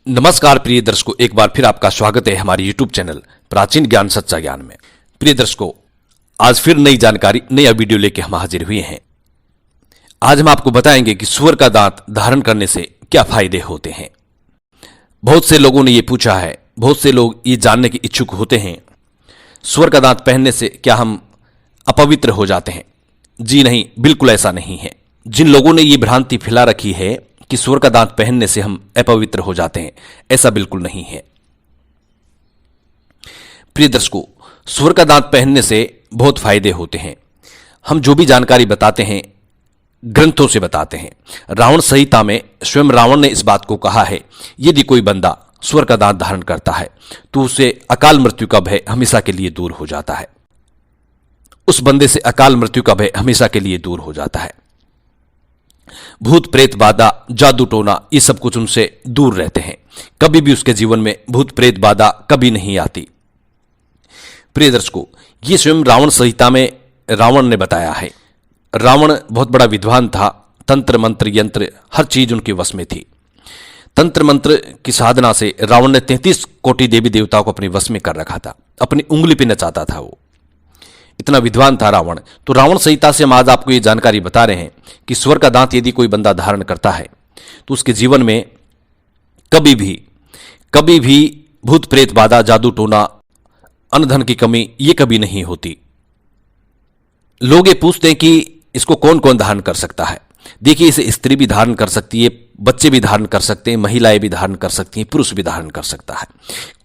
नमस्कार प्रिय दर्शकों, एक बार फिर आपका स्वागत है हमारे YouTube चैनल प्राचीन ज्ञान सच्चा ज्ञान में। प्रिय दर्शकों, आज फिर नई जानकारी, नया वीडियो लेके हम हाजिर हुए हैं। आज हम आपको बताएंगे कि सूअर का दांत धारण करने से क्या फायदे होते हैं। बहुत से लोगों ने ये पूछा है, बहुत से लोग ये जानने के इच्छुक होते हैं, सूअर का दांत पहनने से क्या हम अपवित्र हो जाते हैं। जी नहीं, बिल्कुल ऐसा नहीं है। जिन लोगों ने ये भ्रांति फैला रखी है कि सूअर का दांत पहनने से हम अपवित्र हो जाते हैं, ऐसा बिल्कुल नहीं है। प्रिय दर्शकों, सूअर का दांत पहनने से बहुत फायदे होते हैं। हम जो भी जानकारी बताते हैं ग्रंथों से बताते हैं। रावण संहिता में स्वयं रावण ने इस बात को कहा है, यदि कोई बंदा सूअर का दांत धारण करता है तो उसे अकाल मृत्यु का भय हमेशा के लिए दूर हो जाता है। उस बंदे से अकाल मृत्यु का भय हमेशा के लिए दूर हो जाता है। भूत प्रेत बाधा, जादू टोना, ये सब कुछ उनसे दूर रहते हैं। कभी भी उसके जीवन में भूत प्रेत बाधा कभी नहीं आती। प्रिय दर्शकों, ये स्वयं रावण संहिता में रावण ने बताया है। रावण बहुत बड़ा विद्वान था। तंत्र मंत्र यंत्र हर चीज उनके वश में थी। तंत्र मंत्र की साधना से रावण ने 33 कोटि देवी देवताओं को अपने वश में कर रखा था। अपनी उंगली पे नचाता था वो, इतना विद्वान था रावण। तो रावण संहिता से हम आज आपको ये जानकारी बता रहे हैं कि सूअर का दांत यदि कोई बंदा धारण करता है तो उसके जीवन में कभी भी भूत प्रेत बाधा, जादू टोना, अन्न धन की कमी ये कभी नहीं होती। लोग ये पूछते हैं कि इसको कौन कौन धारण कर सकता है। देखिए, इसे स्त्री भी धारण कर सकती है, बच्चे भी धारण कर सकते हैं, महिलाएं भी धारण कर सकती हैं, पुरुष भी धारण कर सकता है,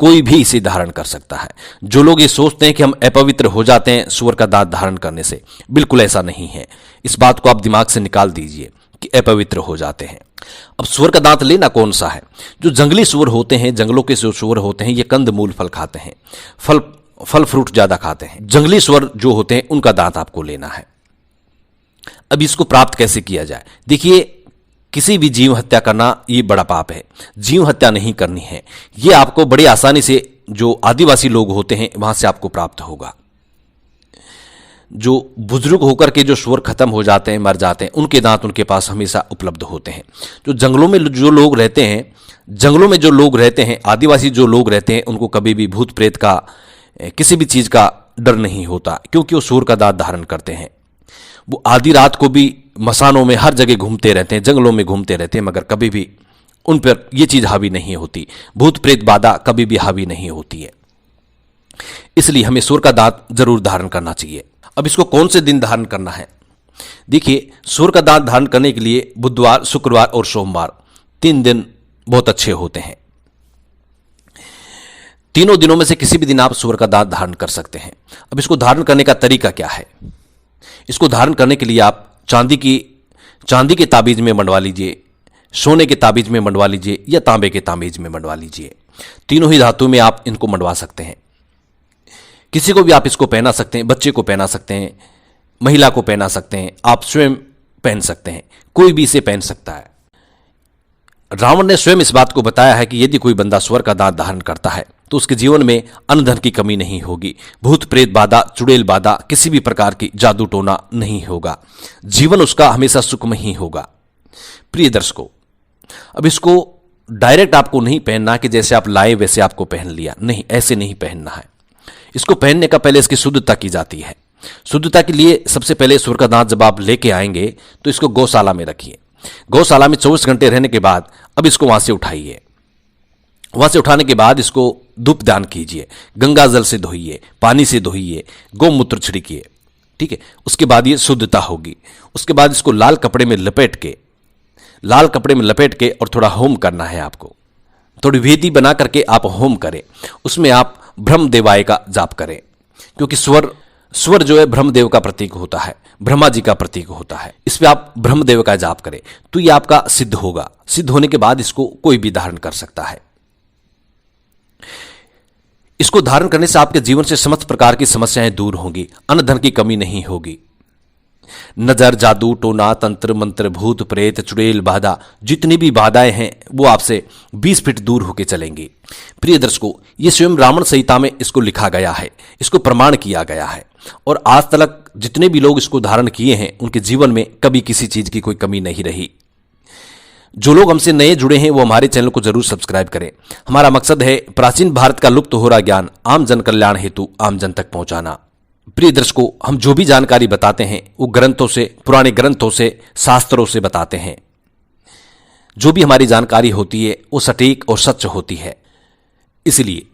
कोई भी इसे धारण कर सकता है। जो लोग ये सोचते हैं कि हम अपवित्र हो जाते हैं सूअर का दांत धारण करने से, बिल्कुल ऐसा नहीं है। इस बात को आप दिमाग से निकाल दीजिए कि अपवित्र हो जाते हैं। अब सूअर का दांत लेना कौन सा है? जो जंगली सूअर होते हैं, जंगलों के जो सूअर होते हैं, ये कंद मूल फल खाते हैं, फल फ्रूट ज्यादा खाते हैं। जंगली सूअर जो होते हैं उनका दांत आपको लेना है। अब इसको प्राप्त कैसे किया जाए? देखिए, किसी भी जीव हत्या करना ये बड़ा पाप है। जीव हत्या नहीं करनी है। ये आपको बड़ी आसानी से जो आदिवासी लोग होते हैं वहां से आपको प्राप्त होगा। जो बुजुर्ग होकर के जो सूअर खत्म हो जाते हैं, मर जाते हैं, उनके दांत उनके पास हमेशा उपलब्ध होते हैं। जो जंगलों में जो लोग रहते हैं, आदिवासी जो लोग रहते हैं, उनको कभी भी भूत प्रेत का, किसी भी चीज का डर नहीं होता, क्योंकि वो सूअर का दांत धारण करते हैं। वो आधी रात को भी मसानों में हर जगह घूमते रहते हैं, जंगलों में घूमते रहते हैं, मगर कभी भी उन पर यह चीज हावी नहीं होती। भूत प्रेत बाधा कभी भी हावी नहीं होती है। इसलिए हमें सूअर का दांत जरूर धारण करना चाहिए। अब इसको कौन से दिन धारण करना है? देखिए, सूअर का दांत धारण करने के लिए बुधवार, शुक्रवार और सोमवार 3 दिन बहुत अच्छे होते हैं। तीनों दिनों में से किसी भी दिन आप सूअर का दांत धारण कर सकते हैं। अब इसको धारण करने का तरीका क्या है? इसको धारण करने के लिए आप चांदी के ताबीज में मंडवा लीजिए, सोने के ताबीज में मंडवा लीजिए, या तांबे के ताबीज में मंडवा लीजिए। तीनों ही धातु में आप इनको मंडवा सकते हैं। किसी को भी आप इसको पहना सकते हैं, बच्चे को पहना सकते हैं, महिला को पहना सकते हैं, आप स्वयं पहन सकते हैं, कोई भी इसे पहन सकता है। रावण ने स्वयं इस बात को बताया है कि यदि कोई बंदा सूअर का दांत धारण करता है तो उसके जीवन में अन्न धन की कमी नहीं होगी, भूत प्रेत बाधा, चुड़ैल बाधा, किसी भी प्रकार की जादू टोना नहीं होगा, जीवन उसका हमेशा सुखमय ही होगा। प्रिय दर्शकों, अब इसको डायरेक्ट आपको नहीं पहनना कि जैसे आप लाए वैसे आपको पहन लिया, नहीं, ऐसे नहीं पहनना है। इसको पहनने का पहले इसकी शुद्धता की जाती है। शुद्धता के लिए सबसे पहले सूअर का दांत जब आप लेके आएंगे तो इसको गौशाला में रखिए। गौशाला में 24 घंटे रहने के बाद अब इसको वहां से उठाइए। वहां से उठाने के बाद इसको धूप दान कीजिए, गंगा जल से धोइए, पानी से धोइए, गौमूत्र छिड़किए, ठीक है। उसके बाद ये शुद्धता होगी। उसके बाद इसको लाल कपड़े में लपेट के और थोड़ा होम करना है आपको। थोड़ी वेदी बना करके आप होम करें। उसमें आप ब्रह्मदेवाय का जाप करें, क्योंकि स्वर जो है ब्रह्मदेव का प्रतीक होता है, ब्रह्मा जी का प्रतीक होता है। इस पे आप ब्रह्मदेव का जाप करें तो ये आपका सिद्ध होगा। सिद्ध होने के बाद इसको कोई भी धारण कर सकता है। इसको धारण करने से आपके जीवन से समस्त प्रकार की समस्याएं दूर होंगी, अन्न धन की कमी नहीं होगी। नजर, जादू टोना, तंत्र मंत्र, भूत प्रेत, चुड़ैल बाधा, जितनी भी बाधाएं हैं वो आपसे 20 फीट दूर होकर चलेंगी। प्रिय दर्शकों, ये स्वयं रावण संहिता में इसको लिखा गया है, इसको प्रमाण किया गया है, और आज तक जितने भी लोग इसको धारण किए हैं उनके जीवन में कभी किसी चीज की कोई कमी नहीं रही। जो लोग हमसे नए जुड़े हैं वो हमारे चैनल को जरूर सब्सक्राइब करें। हमारा मकसद है प्राचीन भारत का लुप्त हो रहा ज्ञान आम जन कल्याण हेतु आम जन तक पहुंचाना। प्रिय दर्शकों, हम जो भी जानकारी बताते हैं वो ग्रंथों से, पुराने ग्रंथों से, शास्त्रों से बताते हैं। जो भी हमारी जानकारी होती है वो सटीक और सच होती है। इसलिए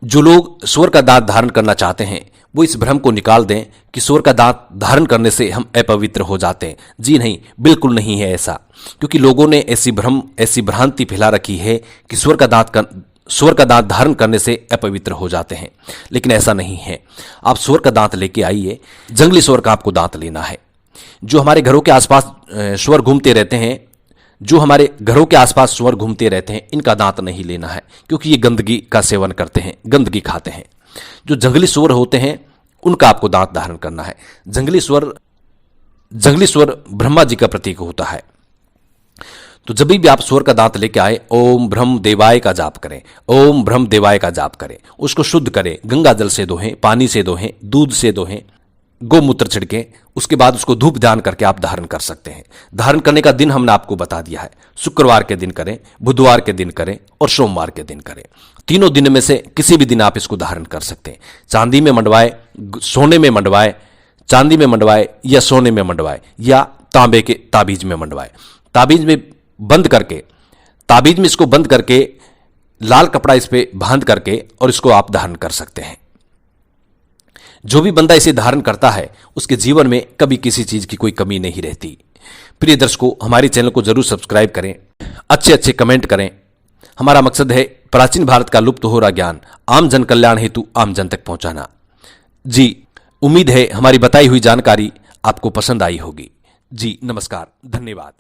जो लोग स्वर का दांत धारण करना चाहते हैं वो इस भ्रम को निकाल दें कि स्वर का दांत धारण करने से हम अपवित्र हो जाते हैं। जी नहीं, बिल्कुल नहीं है ऐसा। क्योंकि लोगों ने ऐसी भ्रांति फैला रखी है कि स्वर का दांत धारण करने से अपवित्र हो जाते हैं, लेकिन ऐसा नहीं है। आप स्वर का दांत लेके आइए, जंगली स्वर का आपको दांत लेना है। जो हमारे घरों के आसपास स्वर घूमते रहते हैं, इनका दांत नहीं लेना है, क्योंकि ये गंदगी का सेवन करते हैं, गंदगी खाते हैं। जो जंगली स्वर होते हैं उनका आपको दांत धारण करना है। जंगली स्वर ब्रह्मा जी का प्रतीक होता है। तो जब भी आप स्वर का दांत लेके आए, ओम ब्रह्म देवाय का जाप करें, ओम ब्रह्म देवाय का जाप करें। उसको शुद्ध करें, गंगा जल से धोएं, पानी से धोएं, दूध से धोएं, गोमूत्र छिड़कें। उसके बाद उसको धूप दान करके आप धारण कर सकते हैं। धारण करने का दिन हमने आपको बता दिया है। शुक्रवार के दिन करें, बुधवार के दिन करें और सोमवार के दिन करें। तीनों दिन में से किसी भी दिन आप इसको धारण कर सकते हैं। चांदी में मंडवाए, सोने में मंडवाए, चांदी में मंडवाए या सोने में मंडवाए या तांबे के ताबीज में मंडवाए। ताबीज में इसको बंद करके लाल कपड़ा इस पे बांध करके और इसको आप धारण कर सकते हैं। जो भी बंदा इसे धारण करता है उसके जीवन में कभी किसी चीज की कोई कमी नहीं रहती। प्रिय दर्शकों, हमारे चैनल को जरूर सब्सक्राइब करें, अच्छे कमेंट करें। हमारा मकसद है प्राचीन भारत का लुप्त हो रहा ज्ञान आम जन कल्याण हेतु आम जन तक पहुंचाना। जी, उम्मीद है हमारी बताई हुई जानकारी आपको पसंद आई होगी। जी नमस्कार, धन्यवाद।